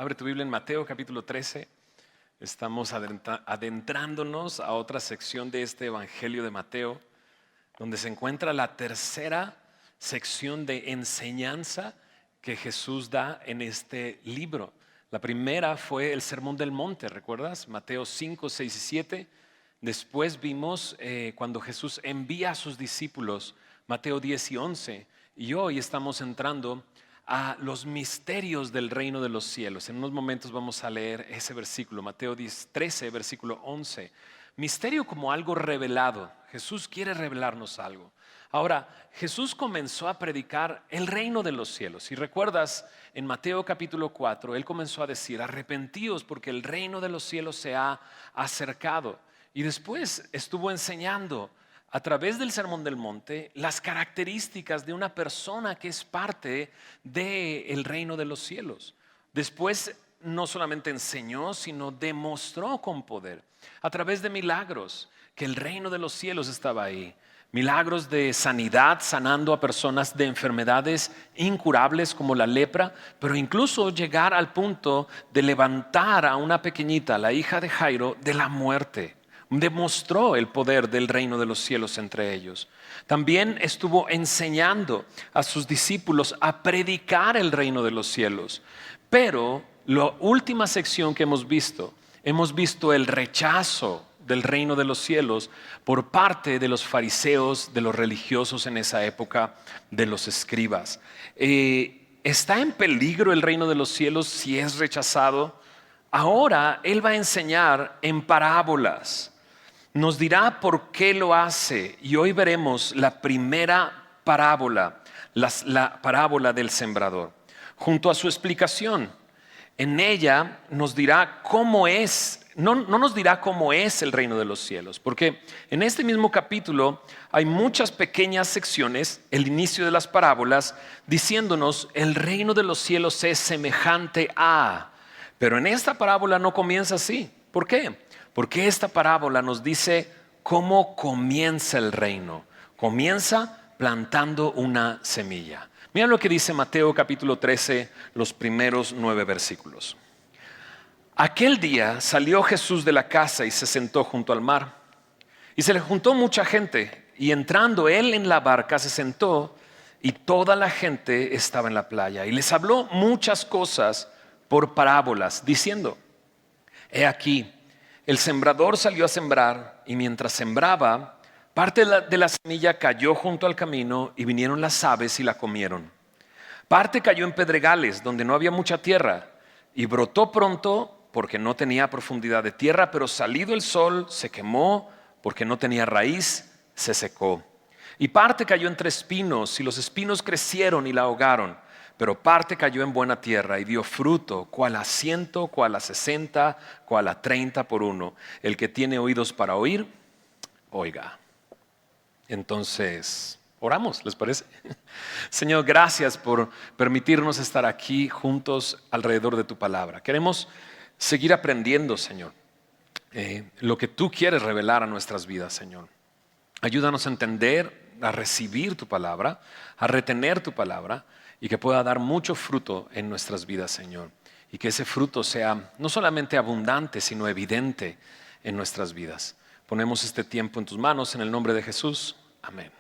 Abre tu Biblia en Mateo capítulo 13. Estamos adentrándonos a otra sección de este Evangelio de Mateo, donde se encuentra la tercera sección de enseñanza que Jesús da en este libro. La primera fue el Sermón del Monte, ¿recuerdas? Mateo 5, 6 y 7. Después vimos cuando Jesús envía a sus discípulos, Mateo 10 y 11. Y hoy estamos entrando a los misterios del reino de los cielos. En unos momentos vamos a leer ese versículo, Mateo 13, versículo 11. Misterio como algo revelado. Jesús quiere revelarnos algo. Ahora, Jesús comenzó a predicar el reino de los cielos. Si recuerdas, en Mateo capítulo 4, Él comenzó a decir, arrepentíos porque el reino de los cielos se ha acercado. Y después estuvo enseñando a través del Sermón del Monte las características de una persona que es parte del reino de los cielos. Después no solamente enseñó, sino demostró con poder a través de milagros que el reino de los cielos estaba ahí. Milagros de sanidad, sanando a personas de enfermedades incurables como la lepra, pero incluso llegar al punto de levantar a una pequeñita, la hija de Jairo, de la muerte. Demostró el poder del reino de los cielos entre ellos. También estuvo enseñando a sus discípulos a predicar el reino de los cielos. Pero la última sección que hemos visto el rechazo del reino de los cielos por parte de los fariseos, de los religiosos en esa época, de los escribas. ¿Está en peligro el reino de los cielos si es rechazado? Ahora Él va a enseñar en parábolas. Nos dirá por qué lo hace y hoy veremos la primera parábola, la parábola del sembrador. Junto a su explicación, en ella nos dirá cómo es, no nos dirá cómo es el reino de los cielos, porque en este mismo capítulo hay muchas pequeñas secciones, el inicio de las parábolas, diciéndonos el reino de los cielos es semejante a, pero en esta parábola no comienza así. ¿Por qué? Porque esta parábola nos dice cómo comienza el reino. Comienza plantando una semilla. Mira lo que dice Mateo capítulo 13, los primeros 9 versículos. Aquel día salió Jesús de la casa y se sentó junto al mar. Y se le juntó mucha gente. Y entrando él en la barca se sentó y toda la gente estaba en la playa. Y les habló muchas cosas por parábolas, diciendo, he aquí, el sembrador salió a sembrar y mientras sembraba, parte de la semilla cayó junto al camino y vinieron las aves y la comieron. Parte cayó en pedregales donde no había mucha tierra y brotó pronto porque no tenía profundidad de tierra, pero salido el sol se quemó porque no tenía raíz, se secó. Y parte cayó entre espinos y los espinos crecieron y la ahogaron. Pero parte cayó en buena tierra y dio fruto, cual a 100, cual a 60, cual a 30 por uno. El que tiene oídos para oír, oiga. Entonces, oramos, ¿les parece? Señor, gracias por permitirnos estar aquí juntos alrededor de tu palabra. Queremos seguir aprendiendo, Señor, lo que tú quieres revelar a nuestras vidas, Señor. Ayúdanos a entender, a recibir tu palabra, a retener tu palabra, y que pueda dar mucho fruto en nuestras vidas, Señor. Y que ese fruto sea no solamente abundante, sino evidente en nuestras vidas. Ponemos este tiempo en tus manos, en el nombre de Jesús. Amén.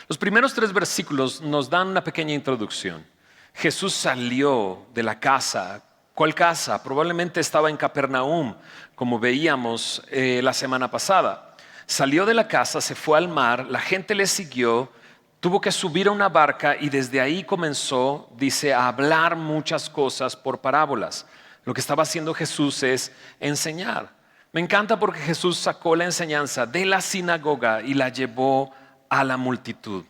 Los primeros 3 versículos nos dan una pequeña introducción. Jesús salió de la casa. ¿Cuál casa? Probablemente estaba en Capernaum, como veíamos la semana pasada. Salió de la casa, se fue al mar, la gente le siguió. Tuvo que subir a una barca y desde ahí comenzó, dice, a hablar muchas cosas por parábolas. Lo que estaba haciendo Jesús es enseñar. Me encanta porque Jesús sacó la enseñanza de la sinagoga y la llevó a la multitud.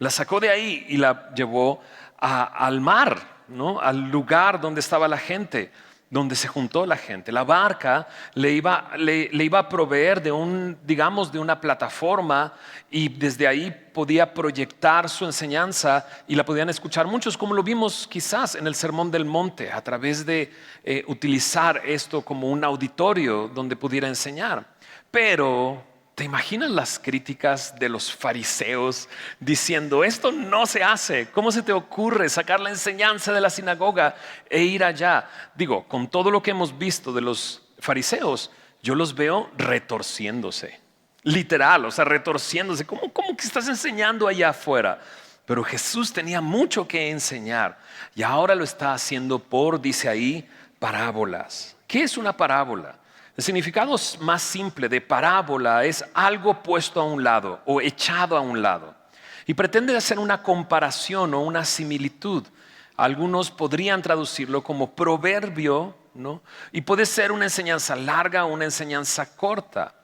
La sacó de ahí y la llevó al mar, ¿no? Al lugar donde estaba la gente, donde se juntó la gente. La barca le iba a proveer de una plataforma y desde ahí podía proyectar su enseñanza y la podían escuchar muchos, como lo vimos quizás en el Sermón del Monte, a través de utilizar esto como un auditorio donde pudiera enseñar. Pero ¿Te imaginas las críticas de los fariseos diciendo, esto no se hace? ¿Cómo se te ocurre sacar la enseñanza de la sinagoga e ir allá? Digo, con todo lo que hemos visto de los fariseos, yo los veo retorciéndose. Literal, o sea, retorciéndose. ¿Cómo que estás enseñando allá afuera? Pero Jesús tenía mucho que enseñar y ahora lo está haciendo por, dice ahí, parábolas. ¿Qué es una parábola? El significado más simple de parábola es algo puesto a un lado o echado a un lado. Y pretende hacer una comparación o una similitud. Algunos podrían traducirlo como proverbio, ¿no? Y puede ser una enseñanza larga o una enseñanza corta.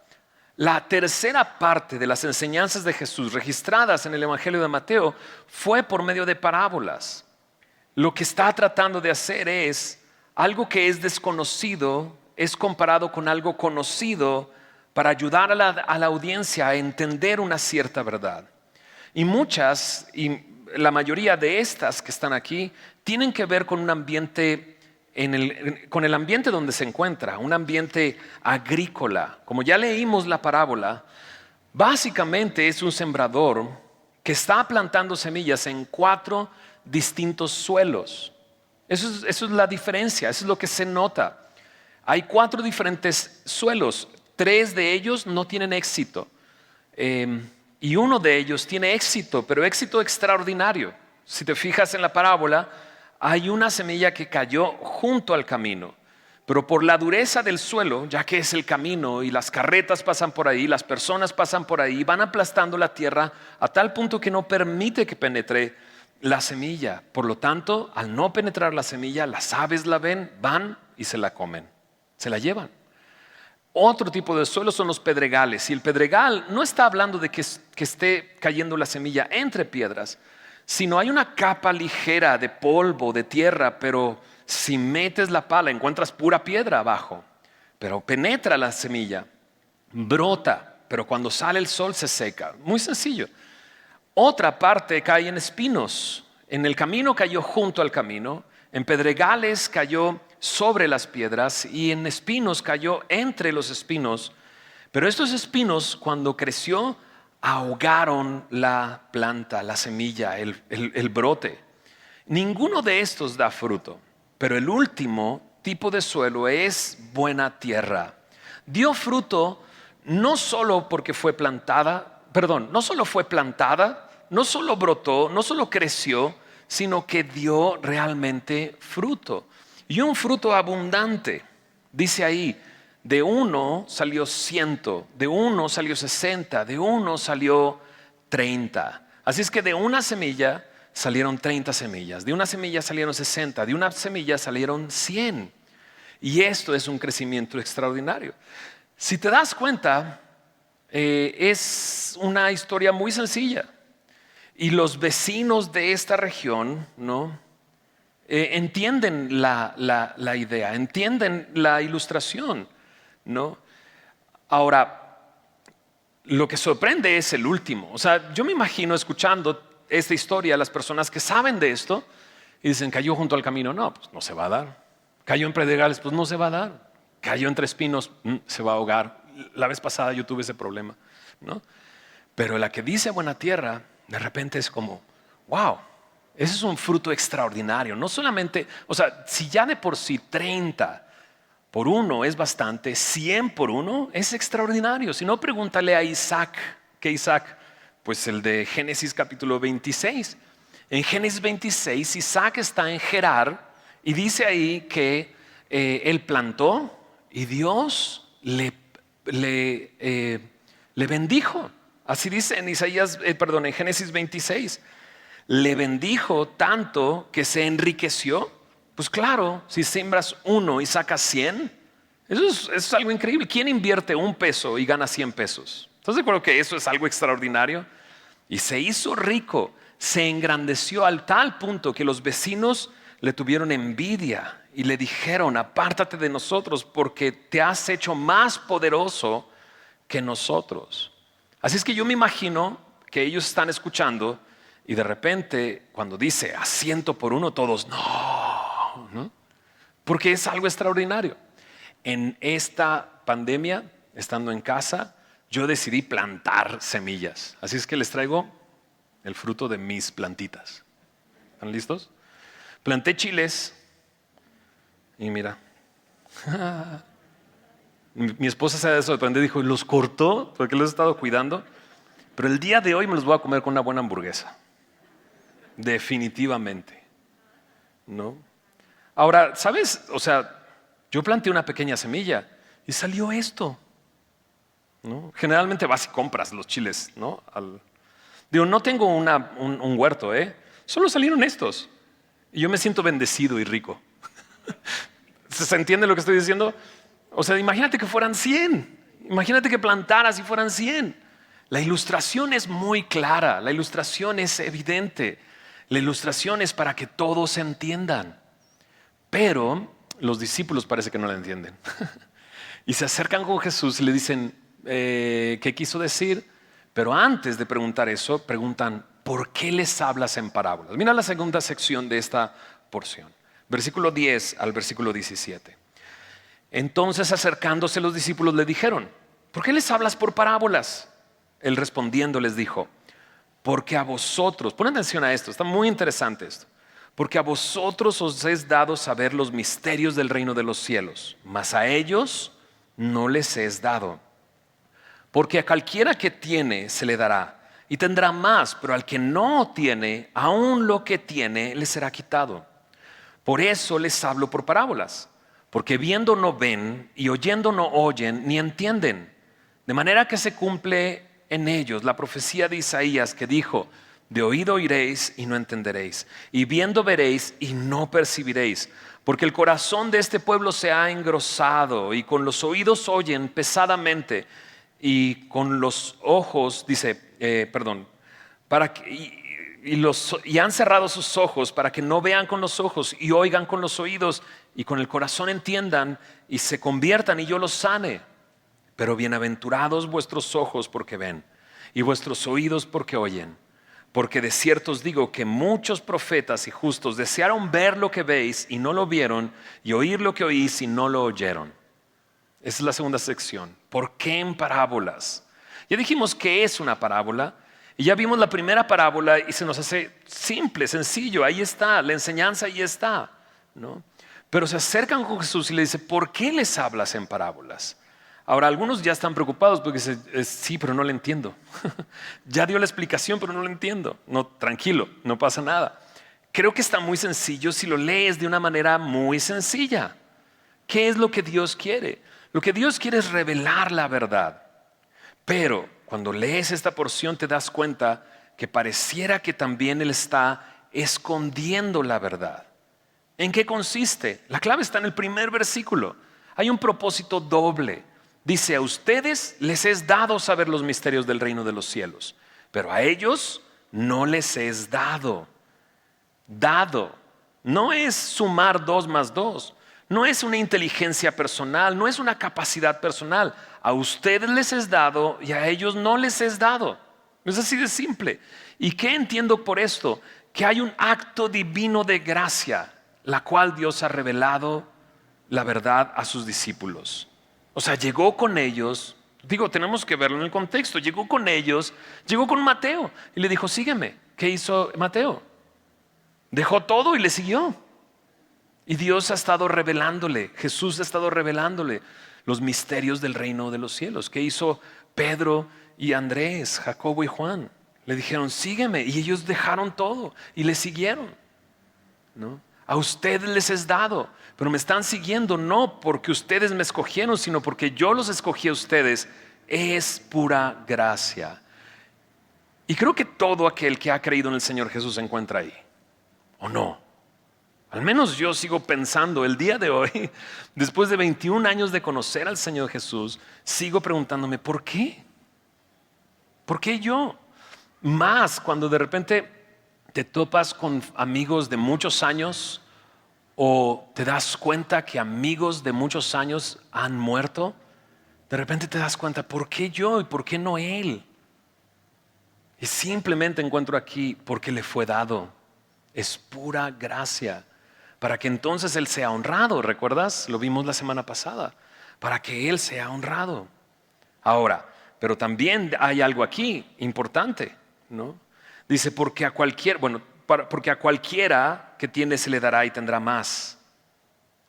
La tercera parte de las enseñanzas de Jesús registradas en el Evangelio de Mateo fue por medio de parábolas. Lo que está tratando de hacer es algo que es desconocido, es comparado con algo conocido para ayudar a la audiencia a entender una cierta verdad. Y muchas, y la mayoría de estas que están aquí, tienen que ver con un ambiente, con el ambiente donde se encuentra, un ambiente agrícola. Como ya leímos la parábola, básicamente es un sembrador que está plantando semillas en 4 distintos suelos. Eso es la diferencia, eso es lo que se nota. Hay 4 diferentes suelos, 3 de ellos no tienen éxito y uno de ellos tiene éxito, pero éxito extraordinario. Si te fijas en la parábola, hay una semilla que cayó junto al camino, pero por la dureza del suelo, ya que es el camino y las carretas pasan por ahí, las personas pasan por ahí, van aplastando la tierra a tal punto que no permite que penetre la semilla. Por lo tanto, al no penetrar la semilla, las aves la ven, van y se la comen. Se la llevan. Otro tipo de suelo son los pedregales. Y el pedregal no está hablando de que esté cayendo la semilla entre piedras, sino hay una capa ligera de polvo, de tierra, pero si metes la pala encuentras pura piedra abajo. Pero penetra la semilla, brota, pero cuando sale el sol se seca. Muy sencillo. Otra parte cae en espinos. En el camino cayó junto al camino. En pedregales cayó sobre las piedras y en espinos cayó entre los espinos. Pero estos espinos, cuando creció, ahogaron la planta, la semilla, el brote. Ninguno de estos da fruto, pero el último tipo de suelo es buena tierra. Dio fruto no solo porque fue plantada, no solo fue plantada, no solo brotó, no solo creció, sino que dio realmente fruto. Y un fruto abundante. Dice ahí, de uno salió 100, de uno salió 60, de uno salió 30. Así es que de una semilla salieron 30 semillas, de una semilla salieron 60, de una semilla salieron 100. Y esto es un crecimiento extraordinario. Si te das cuenta, es una historia muy sencilla. Y los vecinos de esta región, ¿no? Entienden la idea, entienden la ilustración, ¿no? Ahora, lo que sorprende es el último. O sea, yo me imagino escuchando esta historia a las personas que saben de esto y dicen, cayó junto al camino. No, pues no se va a dar. Cayó en pedregales, pues no se va a dar. Cayó entre espinos, se va a ahogar. La vez pasada yo tuve ese problema, ¿no? Pero la que dice buena tierra, de repente es como, wow, ese es un fruto extraordinario. No solamente, o sea, si ya de por sí 30 por uno es bastante, 100 por uno es extraordinario. Si no, pregúntale a Isaac. ¿Qué Isaac? Pues el de Génesis capítulo 26. En Génesis 26, Isaac está en Gerar y dice ahí que él plantó y Dios le bendijo. Así dice en en Génesis 26. Le bendijo tanto que se enriqueció. Pues claro, si siembras 1 y sacas 100, eso es algo increíble. ¿Quién invierte 1 peso y gana 100 pesos? ¿Estás de acuerdo que eso es algo extraordinario? Y se hizo rico, se engrandeció al tal punto que los vecinos le tuvieron envidia y le dijeron, apártate de nosotros porque te has hecho más poderoso que nosotros. Así es que yo me imagino que ellos están escuchando y de repente cuando dice a 100 por 1, todos no, porque es algo extraordinario. En esta pandemia, estando en casa, yo decidí plantar semillas. Así es que les traigo el fruto de mis plantitas. ¿Están listos? Planté chiles y mira, mi esposa se sorprendió y dijo, ¿los cortó? Porque los he estado cuidando. Pero el día de hoy me los voy a comer con una buena hamburguesa. Definitivamente. ¿No? Ahora, ¿sabes? O sea, yo planté una pequeña semilla y salió esto. ¿No? Generalmente vas y compras los chiles, ¿no? Digo, no tengo un huerto, ¿eh? Solo salieron estos. Y yo me siento bendecido y rico. ¿Se entiende lo que estoy diciendo? O sea, imagínate que fueran 100. Imagínate que plantaras y fueran 100. La ilustración es muy clara, la ilustración es evidente. La ilustración es para que todos entiendan. Pero los discípulos parece que no la entienden. Y se acercan con Jesús y le dicen, ¿qué quiso decir? Pero antes de preguntar eso, preguntan, ¿por qué les hablas en parábolas? Mira la segunda sección de esta porción. Versículo 10 al versículo 17. Entonces acercándose los discípulos le dijeron, ¿por qué les hablas por parábolas? Él respondiendo les dijo, porque a vosotros, pon atención a esto, está muy interesante esto, porque a vosotros os es dado saber los misterios del reino de los cielos, mas a ellos no les es dado. Porque a cualquiera que tiene se le dará y tendrá más, pero al que no tiene, aún lo que tiene le será quitado. Por eso les hablo por parábolas, porque viendo no ven y oyendo no oyen ni entienden. De manera que se cumple en ellos la profecía de Isaías que dijo, de oído oiréis y no entenderéis, y viendo veréis y no percibiréis. Porque el corazón de este pueblo se ha engrosado y con los oídos oyen pesadamente y con los ojos, y han cerrado sus ojos para que no vean con los ojos y oigan con los oídos y con el corazón entiendan y se conviertan y yo los sane. Pero bienaventurados vuestros ojos porque ven y vuestros oídos porque oyen. Porque de cierto os digo que muchos profetas y justos desearon ver lo que veis y no lo vieron y oír lo que oís y no lo oyeron. Esa es la segunda sección. ¿Por qué en parábolas? Ya dijimos que es una parábola y ya vimos la primera parábola y se nos hace simple, sencillo. Ahí está, la enseñanza ahí está, ¿no? Pero se acercan con Jesús y le dicen, ¿por qué les hablas en parábolas? Ahora, algunos ya están preocupados porque dicen, sí, pero no le entiendo. Ya dio la explicación, pero no lo entiendo. No, tranquilo, no pasa nada. Creo que está muy sencillo si lo lees de una manera muy sencilla. ¿Qué es lo que Dios quiere? Lo que Dios quiere es revelar la verdad. Pero cuando lees esta porción te das cuenta que pareciera que también Él está escondiendo la verdad. ¿En qué consiste? La clave está en el primer versículo. Hay un propósito doble. Dice, a ustedes les es dado saber los misterios del reino de los cielos, pero a ellos no les es dado. Dado. No es sumar 2 más 2. No es una inteligencia personal, no es una capacidad personal. A ustedes les es dado y a ellos no les es dado. Es así de simple. ¿Y qué entiendo por esto? Que hay un acto divino de gracia, la cual Dios ha revelado la verdad a sus discípulos. O sea, llegó con ellos, tenemos que verlo en el contexto, llegó con ellos, llegó con Mateo y le dijo, sígueme. ¿Qué hizo Mateo? Dejó todo y le siguió. Y Dios ha estado revelándole, Jesús ha estado revelándole los misterios del reino de los cielos. ¿Qué hizo Pedro y Andrés, Jacobo y Juan? Le dijeron, sígueme. Y ellos dejaron todo y le siguieron, ¿no? A ustedes les es dado, pero me están siguiendo no porque ustedes me escogieron, sino porque yo los escogí a ustedes. Es pura gracia. Y creo que todo aquel que ha creído en el Señor Jesús se encuentra ahí, ¿o no? Al menos yo sigo pensando el día de hoy, después de 21 años de conocer al Señor Jesús, sigo preguntándome, ¿por qué? ¿Por qué yo? Más cuando de repente te topas con amigos de muchos años o te das cuenta que amigos de muchos años han muerto, de repente te das cuenta, ¿por qué yo y por qué no él? Y simplemente encuentro aquí porque le fue dado. Es pura gracia. Para que entonces Él sea honrado. ¿Recuerdas? Lo vimos la semana pasada. Para que Él sea honrado. Ahora, pero también hay algo aquí importante, ¿no? Dice, porque a cualquiera que tiene se le dará y tendrá más.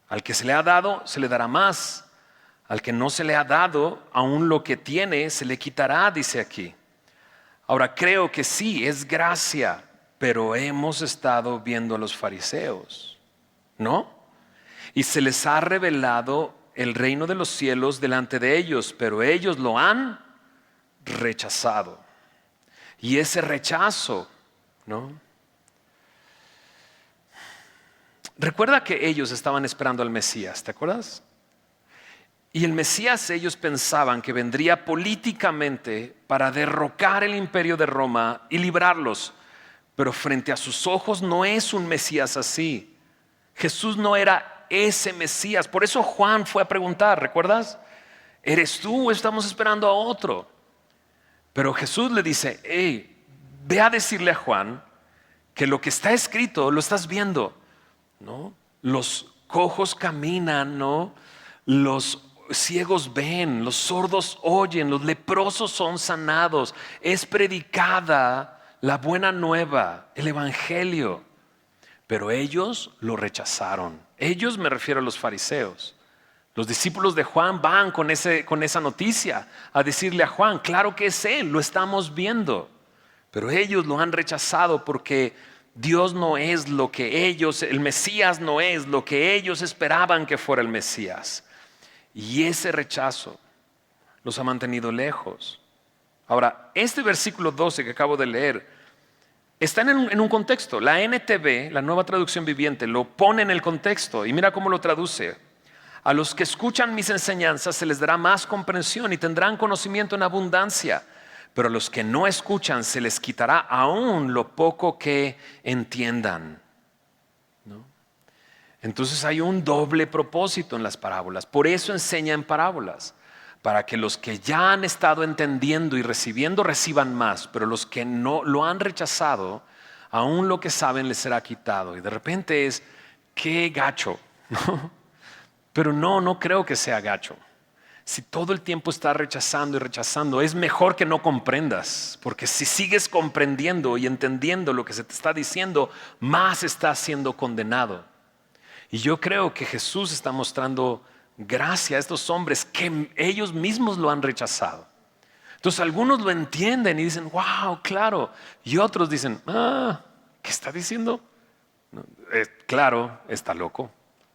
Al que se le ha dado, se le dará más. Al que no se le ha dado, aún lo que tiene se le quitará, dice aquí. Ahora, creo que sí, es gracia, pero hemos estado viendo a los fariseos, ¿no? Y se les ha revelado el reino de los cielos delante de ellos, pero ellos lo han rechazado. Y ese rechazo, ¿no? Recuerda que ellos estaban esperando al Mesías, ¿te acuerdas? Y el Mesías ellos pensaban que vendría políticamente para derrocar el imperio de Roma y librarlos. Pero frente a sus ojos no es un Mesías así. Jesús no era ese Mesías. Por eso Juan fue a preguntar, ¿recuerdas? ¿Eres tú o estamos esperando a otro? Pero Jesús le dice, hey, ve a decirle a Juan que lo que está escrito lo estás viendo, ¿no? Los cojos caminan, ¿no? Los ciegos ven, los sordos oyen, los leprosos son sanados. Es predicada la buena nueva, el evangelio. Pero ellos lo rechazaron. Ellos, me refiero a los fariseos. Los discípulos de Juan van con esa noticia a decirle a Juan, claro que es él, lo estamos viendo. Pero ellos lo han rechazado porque Dios no es lo que ellos, el Mesías no es lo que ellos esperaban que fuera el Mesías. Y ese rechazo los ha mantenido lejos. Ahora, este versículo 12 que acabo de leer está en un contexto. La NTV, la Nueva Traducción Viviente, lo pone en el contexto y mira cómo lo traduce. A los que escuchan mis enseñanzas se les dará más comprensión y tendrán conocimiento en abundancia. Pero a los que no escuchan se les quitará aún lo poco que entiendan, ¿no? Entonces hay un doble propósito en las parábolas. Por eso enseña en parábolas. Para que los que ya han estado entendiendo y recibiendo reciban más. Pero los que no lo han rechazado, aún lo que saben les será quitado. Y de repente es, qué gacho, ¿no? Pero no creo que sea gacho. Si todo el tiempo estás rechazando y rechazando, es mejor que no comprendas. Porque si sigues comprendiendo y entendiendo lo que se te está diciendo, más estás siendo condenado. Y yo creo que Jesús está mostrando gracia a estos hombres que ellos mismos lo han rechazado. Entonces algunos lo entienden y dicen, wow, claro. Y otros dicen, ¿qué está diciendo? No, claro, está loco,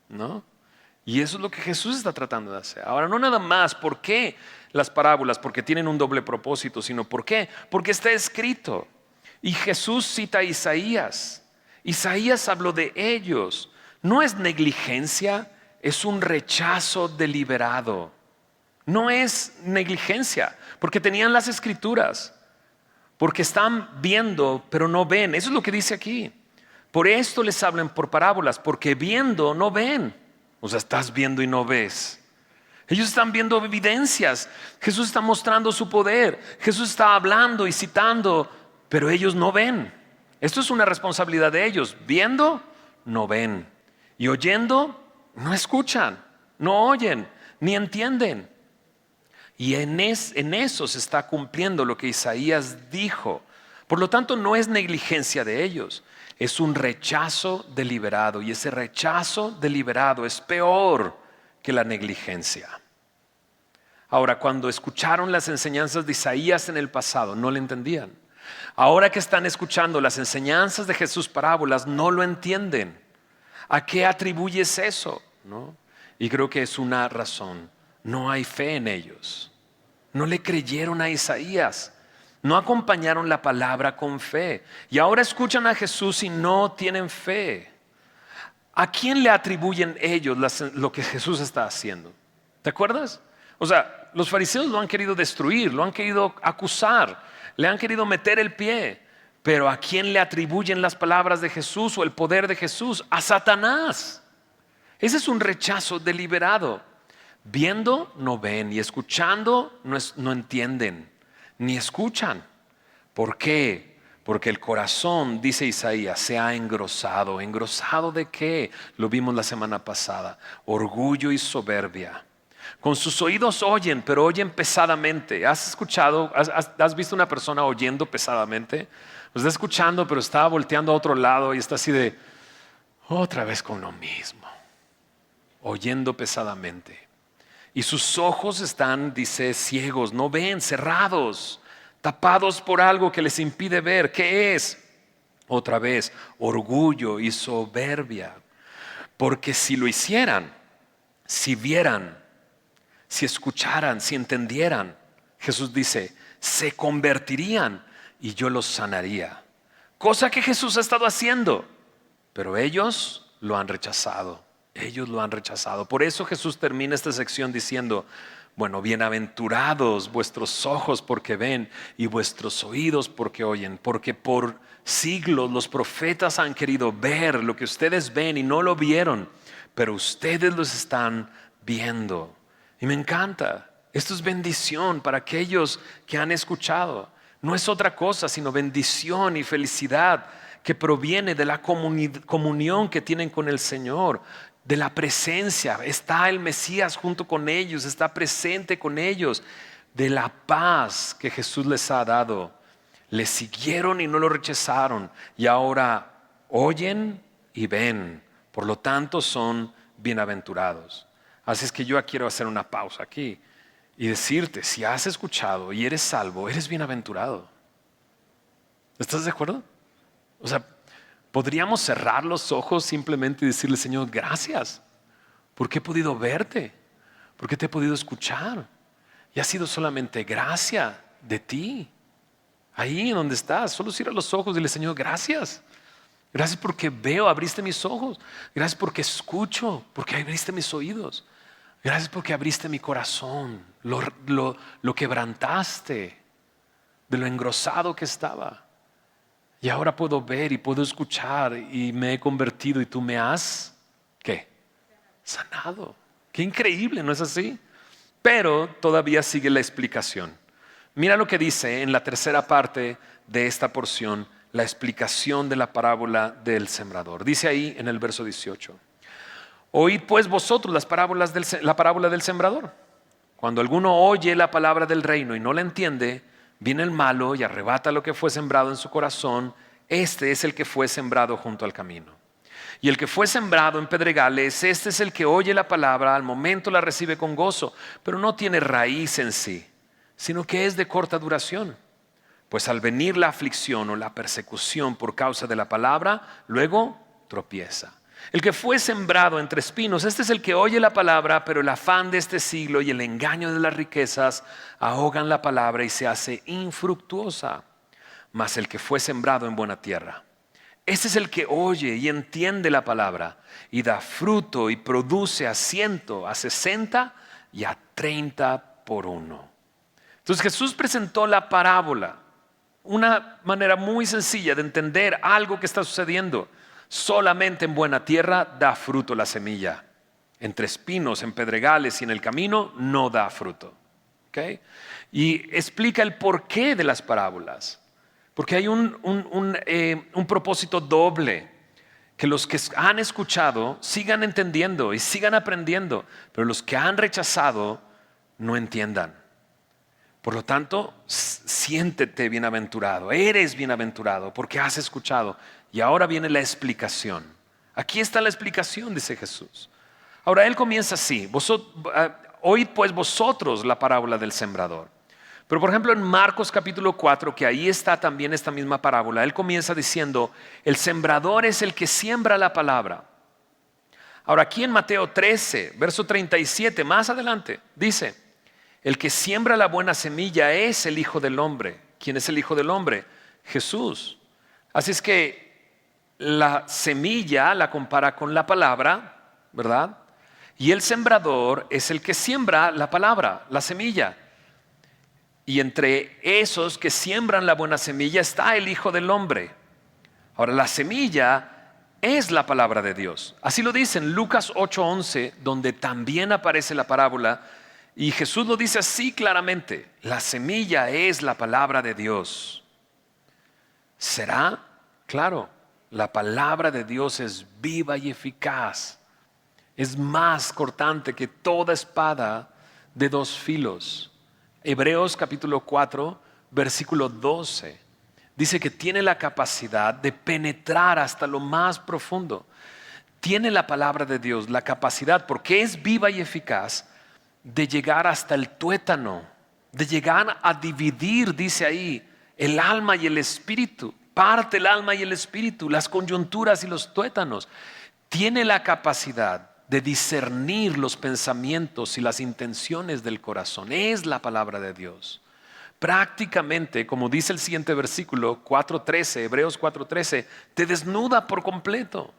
¿no? Y eso es lo que Jesús está tratando de hacer. Ahora, no nada más, ¿por qué las parábolas? Porque tienen un doble propósito, sino ¿por qué? Porque está escrito. Y Jesús cita a Isaías. Isaías habló de ellos. No es negligencia, es un rechazo deliberado. No es negligencia, porque tenían las escrituras, porque están viendo, pero no ven. Eso es lo que dice aquí. Por esto les hablan por parábolas, porque viendo no ven. O sea, estás viendo y no ves. Ellos están viendo evidencias. Jesús está mostrando su poder. Jesús está hablando y citando, pero ellos no ven. Esto es una responsabilidad de ellos. Viendo, no ven. Y oyendo, no escuchan, no oyen, ni entienden. Y en eso se está cumpliendo lo que Isaías dijo. Por lo tanto, no es negligencia de ellos. Es un rechazo deliberado y ese rechazo deliberado es peor que la negligencia. Ahora, cuando escucharon las enseñanzas de Isaías en el pasado, no le entendían. Ahora que están escuchando las enseñanzas de Jesús parábolas, no lo entienden. ¿A qué atribuyes eso? ¿No? Y creo que es una razón. No hay fe en ellos. No le creyeron a Isaías. No acompañaron la palabra con fe. Y ahora escuchan a Jesús y no tienen fe. ¿A quién le atribuyen ellos lo que Jesús está haciendo? ¿Te acuerdas? O sea, los fariseos lo han querido destruir, lo han querido acusar, le han querido meter el pie. Pero ¿a quién le atribuyen las palabras de Jesús o el poder de Jesús? A Satanás. Ese es un rechazo deliberado. Viendo no ven y escuchando no entienden. Ni escuchan. ¿Por qué? Porque el corazón, dice Isaías, se ha engrosado. ¿Engrosado de qué? Lo vimos la semana pasada. Orgullo y soberbia. Con sus oídos oyen, pero oyen pesadamente. ¿Has escuchado, has visto una persona oyendo pesadamente? Pues está escuchando, pero está volteando a otro lado y está así de, otra vez con lo mismo, oyendo pesadamente. Y sus ojos están, dice, ciegos, no ven, cerrados, tapados por algo que les impide ver. ¿Qué es? Otra vez, orgullo y soberbia. Porque si lo hicieran, si vieran, si escucharan, si entendieran, Jesús dice, se convertirían y yo los sanaría. Cosa que Jesús ha estado haciendo, pero ellos lo han rechazado. Ellos lo han rechazado. Por eso Jesús termina esta sección diciendo, bueno, bienaventurados vuestros ojos porque ven y vuestros oídos porque oyen, porque por siglos los profetas han querido ver lo que ustedes ven y no lo vieron, pero ustedes los están viendo. Y me encanta. Esto es bendición para aquellos que han escuchado. No es otra cosa sino bendición y felicidad que proviene de la comunión que tienen con el Señor, de la presencia. Está el Mesías junto con ellos, está presente con ellos, de la paz que Jesús les ha dado. Le siguieron y no lo rechazaron y ahora oyen y ven. Por lo tanto son bienaventurados. Así es que yo quiero hacer una pausa aquí y decirte, si has escuchado y eres salvo, eres bienaventurado. ¿Estás de acuerdo? O sea, podríamos cerrar los ojos simplemente y decirle, Señor, gracias, porque he podido verte, porque te he podido escuchar. Y ha sido solamente gracia de ti. Ahí en donde estás, solo cierra los ojos y dile, Señor, gracias. Gracias porque veo, abriste mis ojos. Gracias porque escucho, porque abriste mis oídos. Gracias porque abriste mi corazón, lo quebrantaste de lo engrosado que estaba. Y ahora puedo ver y puedo escuchar y me he convertido y tú me has, ¿qué? Sanado. Qué increíble, ¿no es así? Pero todavía sigue la explicación. Mira lo que dice en la tercera parte de esta porción, la explicación de la parábola del sembrador. Dice ahí en el verso 18. Oíd pues vosotros la parábola del sembrador. Cuando alguno oye la palabra del reino y no la entiende, viene el malo y arrebata lo que fue sembrado en su corazón. Este es el que fue sembrado junto al camino. Y el que fue sembrado en pedregales, este es el que oye la palabra, al momento la recibe con gozo, pero no tiene raíz en sí, sino que es de corta duración. Pues al venir la aflicción o la persecución por causa de la palabra, luego tropieza. El que fue sembrado entre espinos, este es el que oye la palabra, pero el afán de este siglo y el engaño de las riquezas ahogan la palabra y se hace infructuosa. Mas el que fue sembrado en buena tierra, este es el que oye y entiende la palabra y da fruto y produce a 100, a 60 y a 30 por uno. Entonces Jesús presentó la parábola, una manera muy sencilla de entender algo que está sucediendo. Solamente en buena tierra da fruto la semilla. Entre espinos, en pedregales y en el camino no da fruto. ¿Okay? Y explica el porqué de las parábolas. Porque hay un propósito doble. Que los que han escuchado sigan entendiendo y sigan aprendiendo. Pero los que han rechazado no entiendan. Por lo tanto, siéntete bienaventurado, eres bienaventurado porque has escuchado. Y ahora viene la explicación. Aquí está la explicación, dice Jesús. Ahora Él comienza así, oíd pues vosotros la parábola del sembrador. Pero por ejemplo en Marcos capítulo 4, que ahí está también esta misma parábola, Él comienza diciendo, el sembrador es el que siembra la palabra. Ahora aquí en Mateo 13, verso 37, más adelante, dice, el que siembra la buena semilla es el Hijo del Hombre. ¿Quién es el Hijo del Hombre? Jesús. Así es que la semilla la compara con la palabra, ¿verdad? Y el sembrador es el que siembra la palabra, la semilla. Y entre esos que siembran la buena semilla está el Hijo del Hombre. Ahora, la semilla es la palabra de Dios. Así lo dice en Lucas 8:11, donde también aparece la parábola. Y Jesús lo dice así claramente, la semilla es la palabra de Dios. ¿Será? Claro, la palabra de Dios es viva y eficaz. Es más cortante que toda espada de dos filos. Hebreos capítulo 4, versículo 12. Dice que tiene la capacidad de penetrar hasta lo más profundo. Tiene la palabra de Dios la capacidad, porque es viva y eficaz, de llegar hasta el tuétano, de llegar a dividir, dice ahí, el alma y el espíritu. Parte el alma y el espíritu, las coyunturas y los tuétanos. Tiene la capacidad de discernir los pensamientos y las intenciones del corazón. Es la palabra de Dios. Prácticamente, como dice el siguiente versículo 4:13, Hebreos 4:13, te desnuda por completo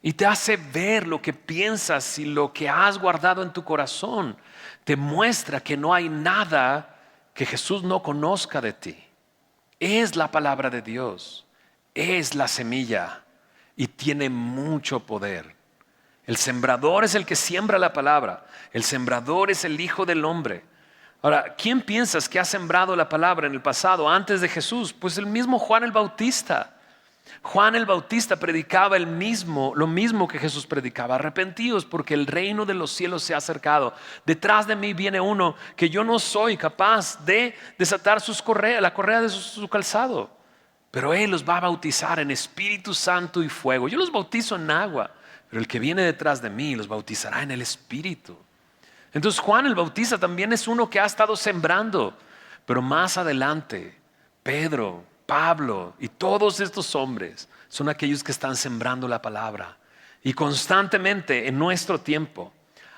y te hace ver lo que piensas y lo que has guardado en tu corazón. Te muestra que no hay nada que Jesús no conozca de ti. Es la palabra de Dios, es la semilla y tiene mucho poder. El sembrador es el que siembra la palabra, el sembrador es el Hijo del Hombre. Ahora, ¿quién piensas que ha sembrado la palabra en el pasado antes de Jesús? Pues el mismo Juan el Bautista. Juan el Bautista predicaba lo mismo que Jesús predicaba. Arrepentíos porque el reino de los cielos se ha acercado. Detrás de mí viene uno que yo no soy capaz de desatar la correa de su calzado. Pero Él los va a bautizar en Espíritu Santo y fuego. Yo los bautizo en agua, pero el que viene detrás de mí los bautizará en el Espíritu. Entonces Juan el Bautista también es uno que ha estado sembrando. Pero más adelante, Pedro, Pablo y todos estos hombres son aquellos que están sembrando la palabra. Y constantemente en nuestro tiempo,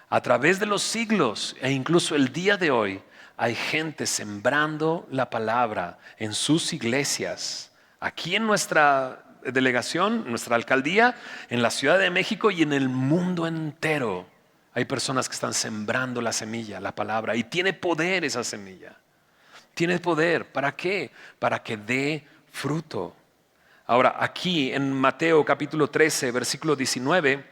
a través de los siglos e incluso el día de hoy, hay gente sembrando la palabra en sus iglesias. Aquí en nuestra delegación, nuestra alcaldía, en la Ciudad de México y en el mundo entero, hay personas que están sembrando la semilla, la palabra, y tiene poder esa semilla. Tiene poder. ¿Para qué? Para que dé fruto. Ahora, aquí en Mateo capítulo 13, versículo 19,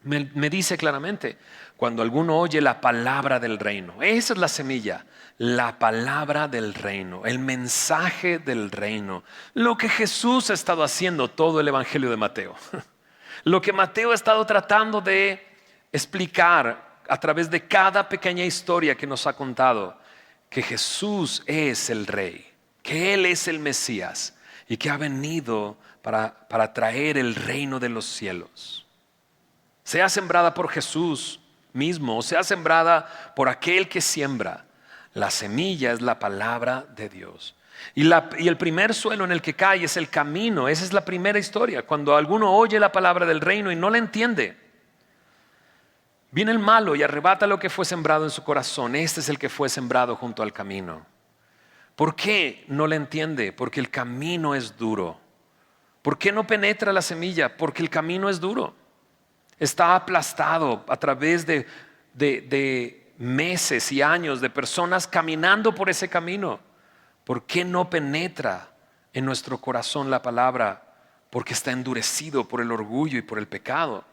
me dice claramente, cuando alguno oye la palabra del reino, esa es la semilla, la palabra del reino, el mensaje del reino, lo que Jesús ha estado haciendo todo el evangelio de Mateo, lo que Mateo ha estado tratando de explicar a través de cada pequeña historia que nos ha contado, que Jesús es el Rey, que Él es el Mesías y que ha venido para traer el reino de los cielos. Sea sembrada por Jesús mismo o sea sembrada por aquel que siembra, la semilla es la palabra de Dios. Y el primer suelo en el que cae es el camino. Esa es la primera historia. Cuando alguno oye la palabra del reino y no la entiende, viene el malo y arrebata lo que fue sembrado en su corazón. Este es el que fue sembrado junto al camino. ¿Por qué no la entiende? Porque el camino es duro. ¿Por qué no penetra la semilla? Porque el camino es duro. Está aplastado a través de meses y años de personas caminando por ese camino. ¿Por qué no penetra en nuestro corazón la palabra? Porque está endurecido por el orgullo y por el pecado.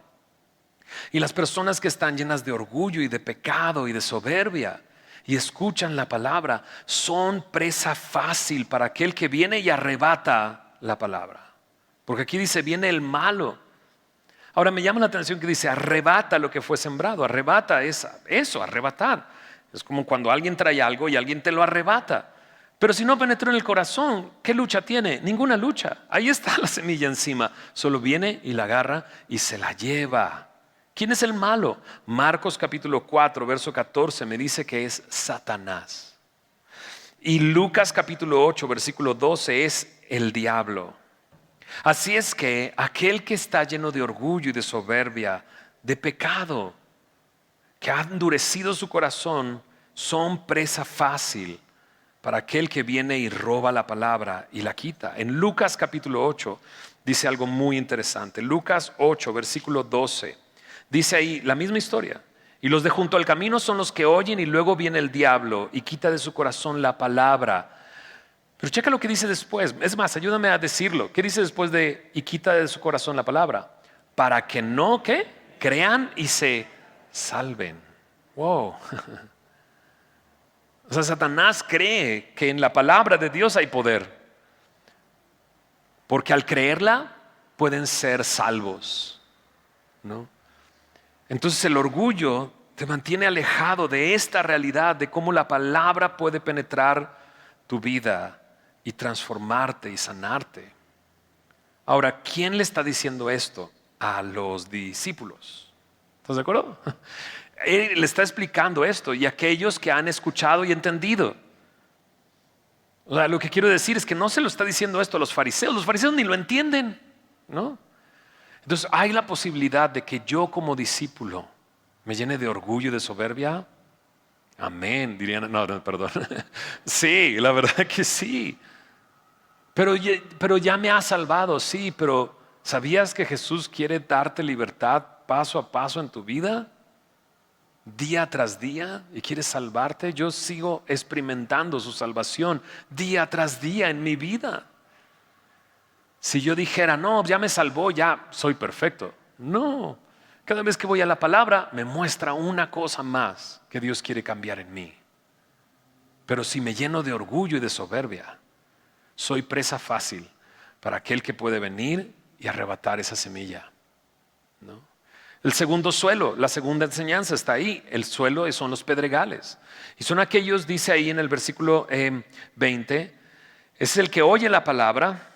Y las personas que están llenas de orgullo y de pecado y de soberbia y escuchan la palabra son presa fácil para aquel que viene y arrebata la palabra. Porque aquí dice, viene el malo. Ahora me llama la atención que dice, arrebata lo que fue sembrado. Arrebata es eso, arrebatar. Es como cuando alguien trae algo y alguien te lo arrebata. Pero si no penetró en el corazón, ¿qué lucha tiene? Ninguna lucha. Ahí está la semilla encima. Solo viene y la agarra y se la lleva. ¿Quién es el malo? Marcos capítulo 4, verso 14 me dice que es Satanás. Y Lucas capítulo 8, versículo 12 es el diablo. Así es que aquel que está lleno de orgullo y de soberbia, de pecado, que ha endurecido su corazón, son presa fácil para aquel que viene y roba la palabra y la quita. En Lucas capítulo 8 dice algo muy interesante. Lucas 8, versículo 12. Dice ahí la misma historia. Y los de junto al camino son los que oyen y luego viene el diablo y quita de su corazón la palabra. Pero checa lo que dice después. Es más, ayúdame a decirlo. ¿Qué dice después de y quita de su corazón la palabra? Para que no, ¿qué? Crean y se salven. Wow. O sea, Satanás cree que en la palabra de Dios hay poder. Porque al creerla pueden ser salvos, ¿no? Entonces el orgullo te mantiene alejado de esta realidad, de cómo la palabra puede penetrar tu vida y transformarte y sanarte. Ahora, ¿quién le está diciendo esto? A los discípulos. ¿Estás de acuerdo? Él le está explicando esto y aquellos que han escuchado y entendido. O sea, lo que quiero decir es que no se lo está diciendo esto a los fariseos. Los fariseos ni lo entienden, ¿no? Entonces, ¿hay la posibilidad de que yo como discípulo me llene de orgullo y de soberbia? Amén, dirían. No, perdón. Sí, la verdad que sí. Pero ya me ha salvado, sí, pero ¿sabías que Jesús quiere darte libertad paso a paso en tu vida? Día tras día, y quiere salvarte. Yo sigo experimentando su salvación día tras día en mi vida. Si yo dijera, no, ya me salvó, ya soy perfecto. No, cada vez que voy a la palabra me muestra una cosa más que Dios quiere cambiar en mí. Pero si me lleno de orgullo y de soberbia, soy presa fácil para aquel que puede venir y arrebatar esa semilla, ¿no? El segundo suelo, la segunda enseñanza está ahí. El suelo son los pedregales. Y son aquellos, dice ahí en el versículo 20, es el que oye la palabra.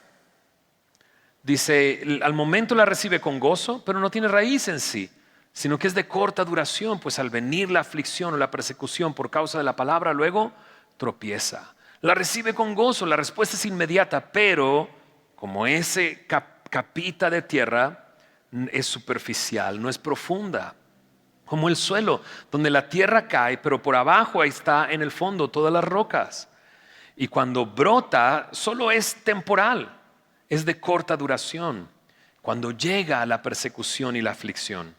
Dice, al momento la recibe con gozo, pero no tiene raíz en sí, sino que es de corta duración, pues al venir la aflicción o la persecución por causa de la palabra, luego tropieza. La recibe con gozo, la respuesta es inmediata, pero como ese capita de tierra es superficial, no es profunda. Como el suelo, donde la tierra cae, pero por abajo ahí está en el fondo todas las rocas. Y cuando brota, solo es temporal, es de corta duración. Cuando llega la persecución y la aflicción,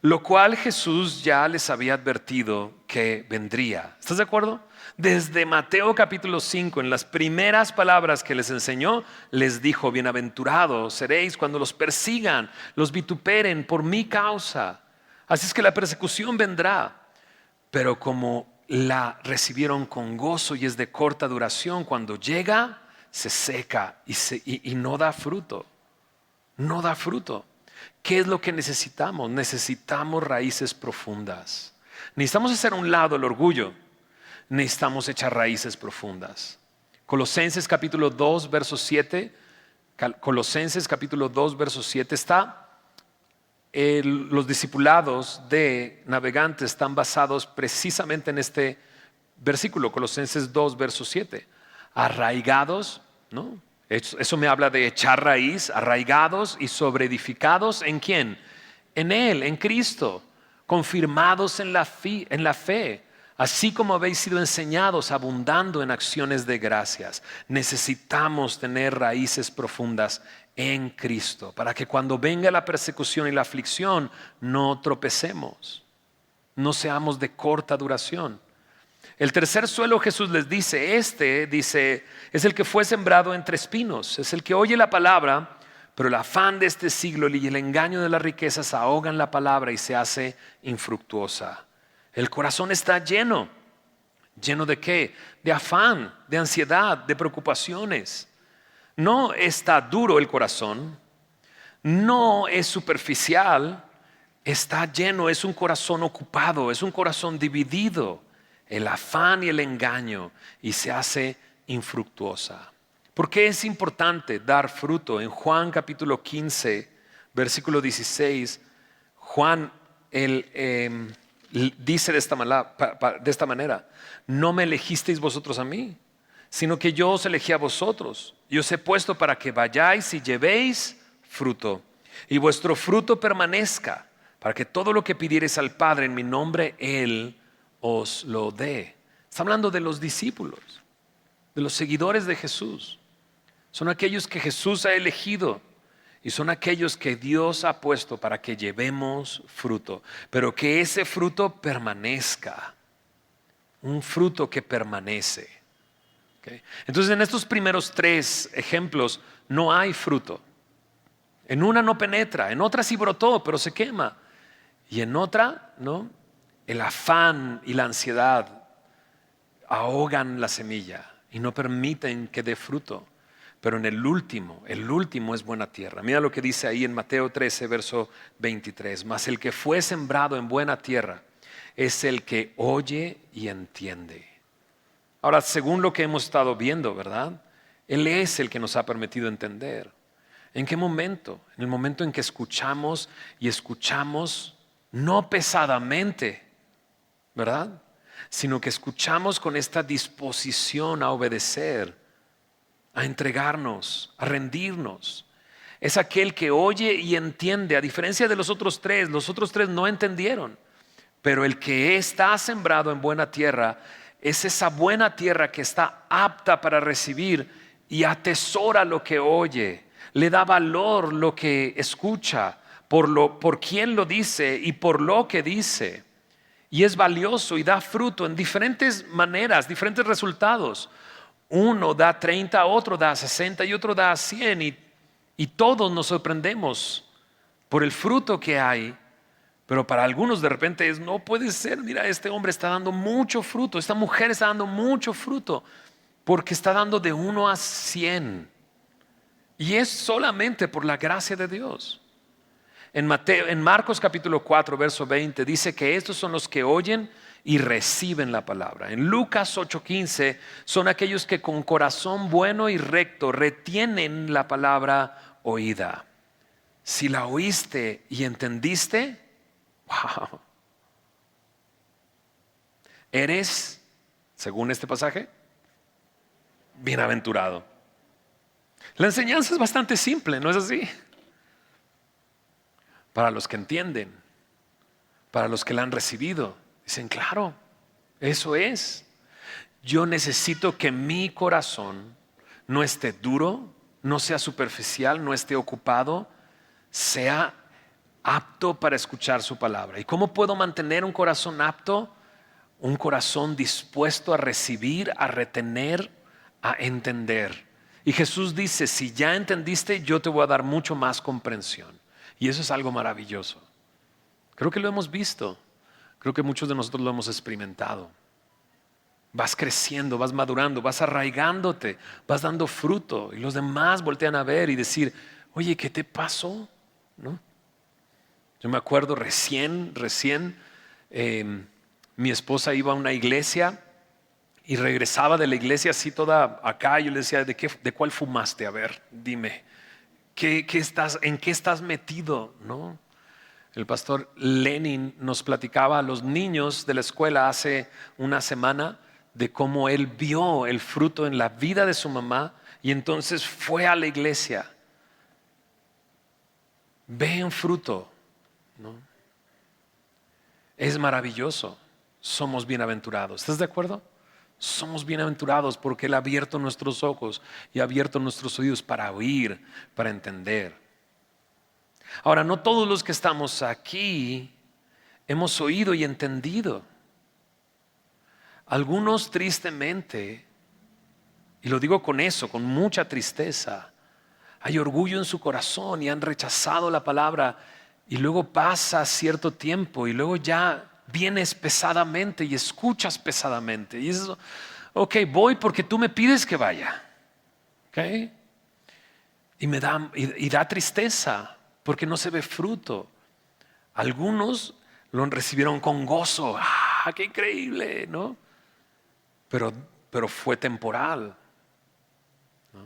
lo cual Jesús ya les había advertido que vendría. ¿Estás de acuerdo? Desde Mateo capítulo 5, en las primeras palabras que les enseñó, les dijo, bienaventurados seréis cuando los persigan, los vituperen por mi causa. Así es que la persecución vendrá, pero como la recibieron con gozo y es de corta duración, cuando llega, se seca y no da fruto. No da fruto. ¿Qué es lo que necesitamos? Necesitamos raíces profundas. Necesitamos hacer a un lado el orgullo. Necesitamos echar raíces profundas. Colosenses capítulo 2, verso 7. Colosenses capítulo 2, verso 7 está. Los discipulados de navegantes están basados precisamente en este versículo, Colosenses 2, verso 7. Arraigados, ¿no? Eso me habla de echar raíz, arraigados y sobreedificados ¿en quién? En Él, en Cristo, confirmados en la fe, así como habéis sido enseñados, abundando en acciones de gracias. Necesitamos tener raíces profundas en Cristo, para que cuando venga la persecución y la aflicción, no tropecemos, no seamos de corta duración. El tercer suelo Jesús les dice, dice, es el que fue sembrado entre espinos, es el que oye la palabra, pero el afán de este siglo y el engaño de las riquezas ahogan la palabra y se hace infructuosa. El corazón está lleno. ¿Lleno de qué? De afán, de ansiedad, de preocupaciones. No está duro el corazón, no es superficial, está lleno, es un corazón ocupado, es un corazón dividido. El afán y el engaño y se hace infructuosa. ¿Por qué es importante dar fruto? En Juan capítulo 15, versículo 16, Juan dice de esta manera, no me elegisteis vosotros a mí, sino que yo os elegí a vosotros y os he puesto para que vayáis y llevéis fruto y vuestro fruto permanezca, para que todo lo que pidiereis al Padre en mi nombre, Él os lo dé. Está hablando de los discípulos, de los seguidores de Jesús. Son aquellos que Jesús ha elegido y son aquellos que Dios ha puesto para que llevemos fruto, pero que ese fruto permanezca, un fruto que permanece. ¿Okay? Entonces en estos primeros tres ejemplos no hay fruto. En una no penetra, en otra sí brotó, pero se quema. Y en otra, ¿no? El afán y la ansiedad ahogan la semilla y no permiten que dé fruto. Pero en el último es buena tierra. Mira lo que dice ahí en Mateo 13, verso 23. Mas el que fue sembrado en buena tierra es el que oye y entiende. Ahora, según lo que hemos estado viendo, ¿verdad? Él es el que nos ha permitido entender. ¿En qué momento? En el momento en que escuchamos y escuchamos no pesadamente, ¿verdad? Sino que escuchamos con esta disposición a obedecer, a entregarnos, a rendirnos. Es aquel que oye y entiende, a diferencia de los otros tres no entendieron, pero el que está sembrado en buena tierra es esa buena tierra que está apta para recibir y atesora lo que oye, le da valor lo que escucha, por quien lo dice y por lo que dice. Y es valioso y da fruto en diferentes maneras, diferentes resultados. Uno da 30, otro da 60 y otro da 100 y todos nos sorprendemos por el fruto que hay. Pero para algunos de repente no puede ser, mira, este hombre está dando mucho fruto, esta mujer está dando mucho fruto, porque está dando de 1 a 100. Y es solamente por la gracia de Dios. En Marcos capítulo 4, verso 20, dice que estos son los que oyen y reciben la palabra. En Lucas 8:15 son aquellos que con corazón bueno y recto retienen la palabra oída. Si la oíste y entendiste, wow, eres, según este pasaje, bienaventurado. La enseñanza es bastante simple, ¿no es así? Para los que entienden, para los que la han recibido, dicen, claro, eso es. Yo necesito que mi corazón no esté duro, no sea superficial, no esté ocupado, sea apto para escuchar su palabra. ¿Y cómo puedo mantener un corazón apto? Un corazón dispuesto a recibir, a retener, a entender. Y Jesús dice, si ya entendiste, yo te voy a dar mucho más comprensión. Y eso es algo maravilloso. Creo que lo hemos visto. Creo que muchos de nosotros lo hemos experimentado. Vas creciendo, vas madurando, vas arraigándote, vas dando fruto. Y los demás voltean a ver y decir, oye, ¿qué te pasó? ¿No? Yo me acuerdo recién, mi esposa iba a una iglesia y regresaba de la iglesia así toda acá. Yo le decía, ¿de cuál fumaste? A ver, dime. ¿En qué estás metido? ¿No? El pastor Lenin nos platicaba a los niños de la escuela hace una semana de cómo él vio el fruto en la vida de su mamá y entonces fue a la iglesia. Ven fruto, ¿no? Es maravilloso. Somos bienaventurados. ¿Estás de acuerdo? Somos bienaventurados porque Él ha abierto nuestros ojos y ha abierto nuestros oídos para oír, para entender. Ahora, no todos los que estamos aquí hemos oído y entendido. Algunos tristemente, y lo digo con eso, con mucha tristeza, hay orgullo en su corazón y han rechazado la palabra y luego pasa cierto tiempo y luego ya vienes pesadamente y escuchas pesadamente. Y eso, ok, voy porque tú me pides que vaya. Okay. Y da tristeza porque no se ve fruto. Algunos lo recibieron con gozo. ¡Ah, qué increíble! ¿No? Pero fue temporal. ¿No?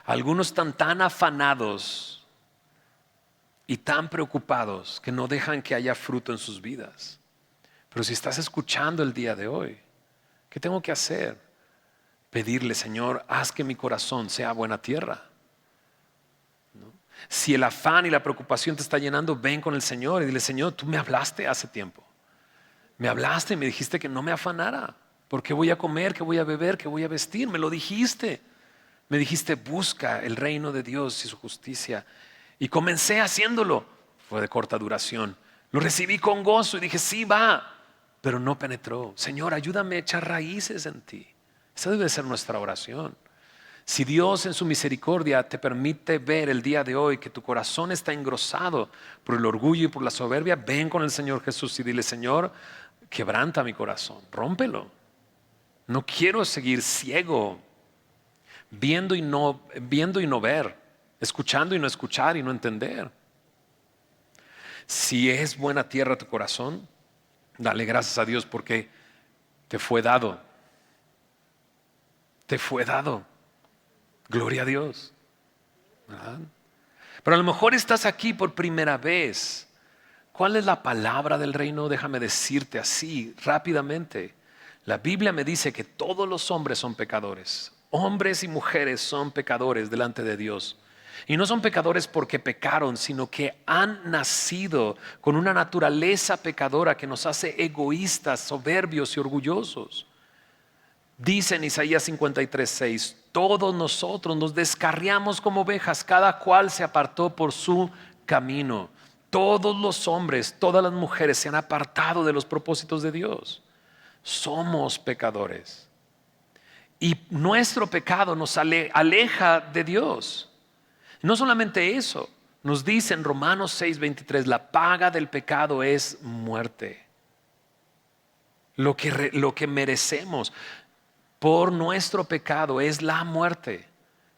Algunos están tan afanados y tan preocupados que no dejan que haya fruto en sus vidas. Pero si estás escuchando el día de hoy, ¿qué tengo que hacer? Pedirle, Señor, haz que mi corazón sea buena tierra. ¿No? Si el afán y la preocupación te está llenando, ven con el Señor y dile, Señor, tú me hablaste hace tiempo. Me hablaste y me dijiste que no me afanara. ¿Por qué voy a comer? ¿Qué voy a beber? ¿Qué voy a vestir? Me lo dijiste. Me dijiste, busca el reino de Dios y su justicia. Y comencé haciéndolo. Fue de corta duración. Lo recibí con gozo y dije, sí, va. Pero no penetró. Señor, ayúdame a echar raíces en ti. Esa debe ser nuestra oración. Si Dios en su misericordia te permite ver el día de hoy que tu corazón está engrosado por el orgullo y por la soberbia, ven con el Señor Jesús y dile, Señor, quebranta mi corazón, rómpelo. No quiero seguir ciego, viendo y no ver, escuchando y no escuchar y no entender. Si es buena tierra tu corazón, Dale gracias a Dios porque te fue dado. Te fue dado. Gloria a Dios. ¿Verdad? Pero a lo mejor estás aquí por primera vez. ¿Cuál es la palabra del reino? Déjame decirte así rápidamente. La Biblia me dice que todos los hombres son pecadores. Hombres y mujeres son pecadores delante de Dios. Y no son pecadores porque pecaron, sino que han nacido con una naturaleza pecadora que nos hace egoístas, soberbios y orgullosos. Dice en Isaías 53:6, todos nosotros nos descarriamos como ovejas, cada cual se apartó por su camino. Todos los hombres, todas las mujeres se han apartado de los propósitos de Dios. Somos pecadores. Y nuestro pecado nos aleja de Dios. No solamente eso, nos dice en Romanos 6:23, la paga del pecado es muerte. Lo que merecemos por nuestro pecado es la muerte.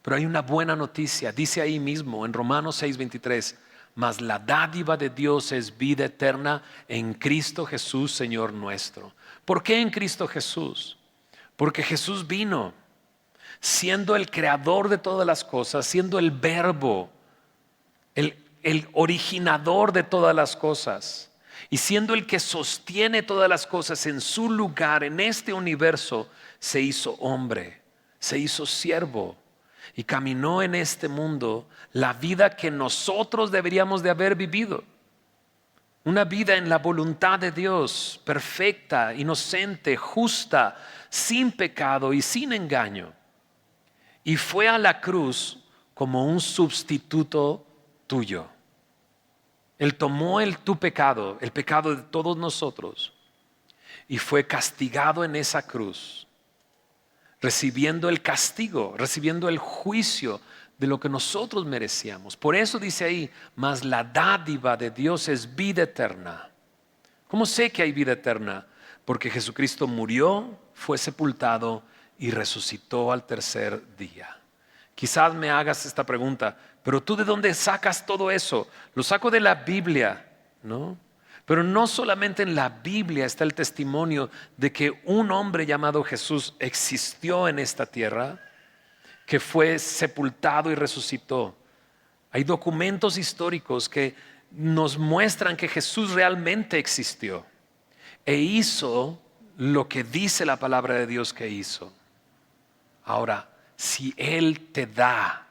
Pero hay una buena noticia, dice ahí mismo en Romanos 6:23, mas la dádiva de Dios es vida eterna en Cristo Jesús, Señor nuestro. ¿Por qué en Cristo Jesús? Porque Jesús vino siendo el creador de todas las cosas, siendo el verbo, el originador de todas las cosas y siendo el que sostiene todas las cosas en su lugar en este universo. Se hizo hombre, se hizo siervo y caminó en este mundo la vida que nosotros deberíamos de haber vivido. Una vida en la voluntad de Dios, perfecta, inocente, justa, sin pecado y sin engaño. Y fue a la cruz como un sustituto tuyo. Él tomó tu pecado, el pecado de todos nosotros, y fue castigado en esa cruz, recibiendo el castigo, recibiendo el juicio de lo que nosotros merecíamos. Por eso dice ahí, mas la dádiva de Dios es vida eterna. ¿Cómo sé que hay vida eterna? Porque Jesucristo murió, fue sepultado y resucitó al tercer día. Quizás me hagas esta pregunta, pero ¿tú de dónde sacas todo eso? Lo saco de la Biblia, ¿no? Pero no solamente en la Biblia está el testimonio de que un hombre llamado Jesús existió en esta tierra, que fue sepultado y resucitó. Hay documentos históricos que nos muestran que Jesús realmente existió e hizo lo que dice la palabra de Dios que hizo. Ahora, si Él te da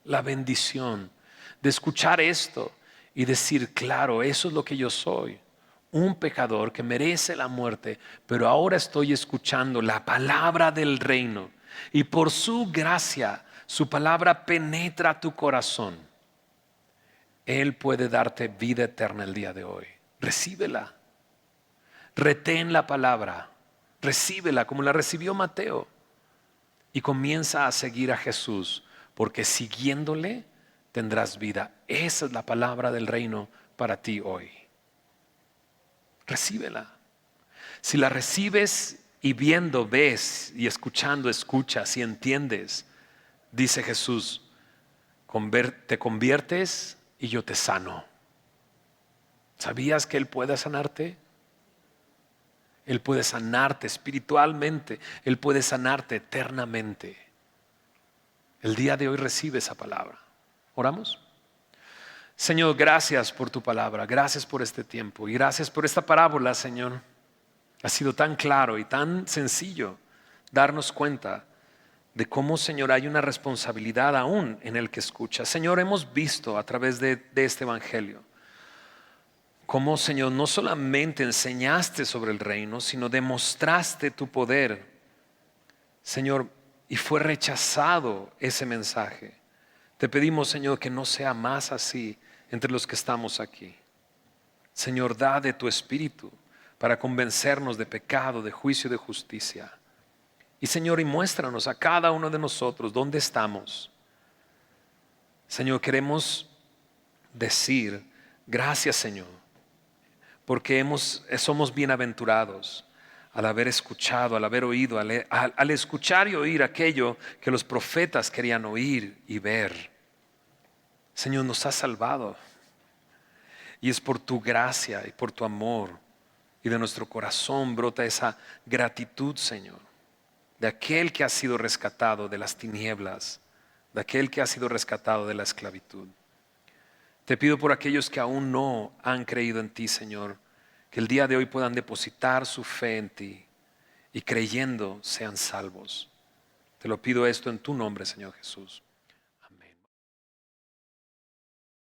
la bendición de escuchar esto y decir, claro, eso es lo que yo soy, un pecador que merece la muerte, pero ahora estoy escuchando la palabra del reino y por su gracia, su palabra penetra tu corazón. Él puede darte vida eterna el día de hoy. Recíbela. Retén la palabra. Recíbela como la recibió Mateo. Y comienza a seguir a Jesús, porque siguiéndole tendrás vida. Esa es la palabra del reino para ti hoy. Recíbela. Si la recibes y viendo ves y escuchando escuchas y entiendes, dice Jesús, te conviertes y yo te sano. ¿Sabías que Él puede sanarte? Él puede sanarte espiritualmente, Él puede sanarte eternamente. El día de hoy recibe esa palabra. ¿Oramos? Señor, gracias por tu palabra, gracias por este tiempo y gracias por esta parábola, Señor. Ha sido tan claro y tan sencillo darnos cuenta de cómo, Señor, hay una responsabilidad aún en el que escucha. Señor, hemos visto a través de este evangelio cómo, Señor, no solamente enseñaste sobre el reino, sino demostraste tu poder, Señor, y fue rechazado ese mensaje. Te pedimos, Señor, que no sea más así entre los que estamos aquí. Señor, da de tu espíritu para convencernos de pecado, de juicio y de justicia. Y Señor, y muéstranos a cada uno de nosotros dónde estamos. Señor, queremos decir gracias, Señor, porque somos bienaventurados al haber escuchado, al haber oído, al escuchar y oír aquello que los profetas querían oír y ver. Señor, nos has salvado y es por tu gracia y por tu amor y de nuestro corazón brota esa gratitud, Señor, de aquel que ha sido rescatado de las tinieblas, de aquel que ha sido rescatado de la esclavitud. Te pido por aquellos que aún no han creído en ti, Señor, que el día de hoy puedan depositar su fe en ti y creyendo sean salvos. Te lo pido esto en tu nombre, Señor Jesús.